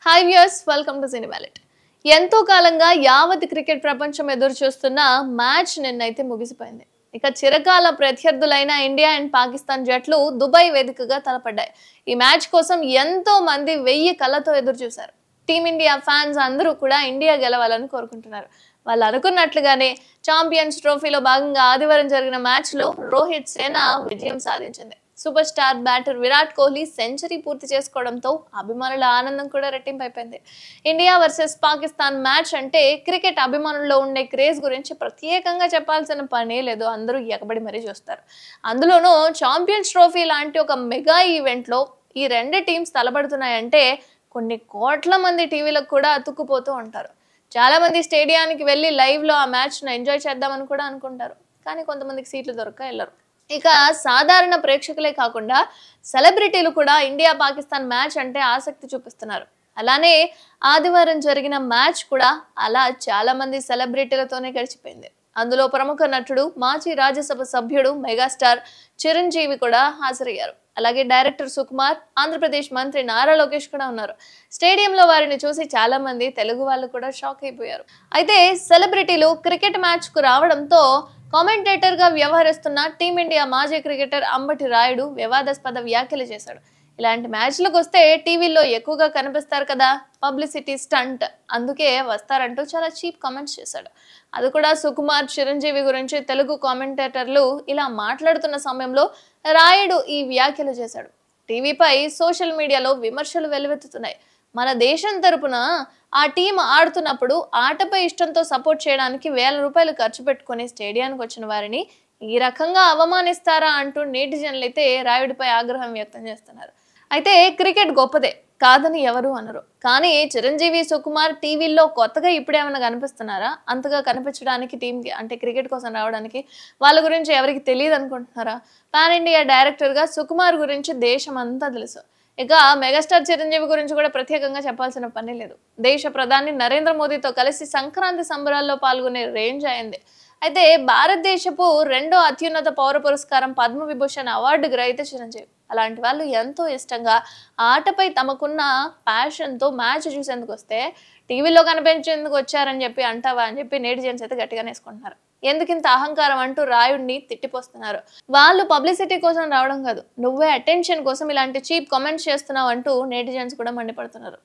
Hi viewers, welcome to cine wallet. ఎంతో కాలంగా యావత్ క్రికెట్ ప్రపంచం ఎదురు చూస్తున్న మ్యాచ్ నిన్నైతే ముగిసిపోయింది. ఇక చిరకాల ప్రత్యర్థులైన ఇండియా అండ్ పాకిస్తాన్ జట్లు దుబాయ్ వేదికగా తలపడ్డాయి. ఈ మ్యాచ్ కోసం ఎంతో మంది 1000 కళ్ళతో ఎదురు చూశారు. టీమిండియా ఫ్యాన్స్ అందరూ కూడా ఇండియా గెలవాలని కోరుకుంటున్నారు. వాళ్ళు అనుకున్నట్లుగానే ఛాంపియన్స్ ట్రోఫీలో భాగంగా ఆదివారం జరిగిన మ్యాచ్ లో రోహిత్ సేన విజయం సాధించింది. Super star batter Virat Kohli century పూర్తి చేసుకోవడంతో అభిమానుల ఆనందం కూడా రెట్టింపైపోయింది. ఇండియా వర్సెస్ పాకిస్తాన్ మ్యాచ్ అంటే క్రికెట్ అభిమానుల్లో ఉండే క్రేజ్ గురించి ప్రత్యేకంగా చెప్పాల్సిన పనే లేదు. అందరూ ఎగబడి మరీ చూస్తారు. అందులోనూ ఛాంపియన్స్ ట్రోఫీ లాంటి ఒక మెగా ఈవెంట్లో ఈ రెండు టీమ్స్ తలబడుతున్నాయంటే కొన్ని కోట్ల మంది టీవీలకు కూడా అతుక్కుపోతూ ఉంటారు. చాలా మంది స్టేడియానికి వెళ్ళి లైవ్ లో ఆ మ్యాచ్ ను ఎంజాయ్ చేద్దామని కూడా అనుకుంటారు. కానీ కొంతమందికి సీట్లు దొరక్క వెళ్ళరు. ఇక సాధారణ ప్రేక్షకులే కాకుండా సెలబ్రిటీలు కూడా ఇండియా పాకిస్తాన్ మ్యాచ్ అంటే ఆసక్తి చూపిస్తున్నారు. అలానే ఆదివారం జరిగిన మ్యాచ్ కూడా అలా చాలా మంది సెలబ్రిటీలతోనే గడిచిపోయింది. అందులో ప్రముఖ నటుడు, మాజీ రాజ్యసభ సభ్యుడు మెగాస్టార్ చిరంజీవి కూడా హాజరయ్యారు. అలాగే డైరెక్టర్ సుకుమార్, ఆంధ్రప్రదేశ్ మంత్రి నారా లోకేష్ కూడా ఉన్నారు. స్టేడియంలో వారిని చూసి చాలా మంది తెలుగు వాళ్ళు కూడా షాక్ అయిపోయారు. అయితే సెలబ్రిటీలు క్రికెట్ మ్యాచ్ కు రావడంతో కామెంటేటర్ గా వ్యవహరిస్తున్న టీమిండియా మాజీ క్రికెటర్ అంబటి రాయుడు వివాదాస్పద వ్యాఖ్యలు చేశాడు. ఇలాంటి మ్యాచ్లకు వస్తే టీవీల్లో ఎక్కువగా కనిపిస్తారు కదా, పబ్లిసిటీ స్టంట్, అందుకే వస్తారంటూ చాలా చీప్ కామెంట్స్ చేశాడు. అది కూడా సుకుమార్, చిరంజీవి గురించి తెలుగు కామెంటేటర్లు ఇలా మాట్లాడుతున్న సమయంలో రాయుడు ఈ వ్యాఖ్యలు చేశాడు. టీవీపై సోషల్ మీడియాలో విమర్శలు వెల్లువెత్తుతున్నాయి. మన దేశం తరపున ఆ టీం ఆడుతున్నప్పుడు ఆటపై ఇష్టంతో సపోర్ట్ చేయడానికి ₹1000 ఖర్చు పెట్టుకుని స్టేడియానికి వచ్చిన వారిని ఈ రకంగా అవమానిస్తారా అంటూ నెటిజన్లు అయితే రాయుడిపై ఆగ్రహం వ్యక్తం చేస్తున్నారు. అయితే క్రికెట్ గొప్పదే కాదని ఎవరు అనరు. కానీ చిరంజీవి, సుకుమార్ టీవీల్లో కొత్తగా ఇప్పుడేమైనా కనిపిస్తున్నారా? అంతగా కనిపించడానికి టీంకి అంటే క్రికెట్ కోసం రావడానికి వాళ్ళ గురించి ఎవరికి తెలియదు అనుకుంటున్నారా? పాన్ ఇండియా డైరెక్టర్ గా సుకుమార్ గురించి దేశం అంతా తెలుసు. ఇక మెగాస్టార్ చిరంజీవి గురించి కూడా ప్రత్యేకంగా చెప్పాల్సిన పని లేదు. దేశ ప్రధాని నరేంద్ర మోదీతో కలిసి సంక్రాంతి సంబరాల్లో పాల్గొనే రేంజ్ అయింది. అయితే భారతదేశపు రెండో అత్యున్నత పౌర పురస్కారం పద్మవిభూషణ్ అవార్డు గ్రహీత చిరంజీవి. అలాంటి వాళ్ళు ఎంతో ఇష్టంగా ఆటపై తమకున్న ప్యాషన్తో మ్యాచ్ చూసేందుకు వస్తే టీవీలో కనిపించేందుకు వచ్చారని చెప్పి అంటావా అని చెప్పి నెటిజన్స్ అయితే గట్టిగా వేసుకుంటున్నారు. ఎందుకింత అహంకారం అంటూ రాయుడిని తిట్టిపోస్తున్నారు. వాళ్ళు పబ్లిసిటీ కోసం రావడం కాదు, నువ్వే అటెన్షన్ కోసం ఇలాంటి చీప్ కామెంట్స్ చేస్తున్నావు అంటూ నెటిజన్స్ కూడా మండిపడుతున్నారు.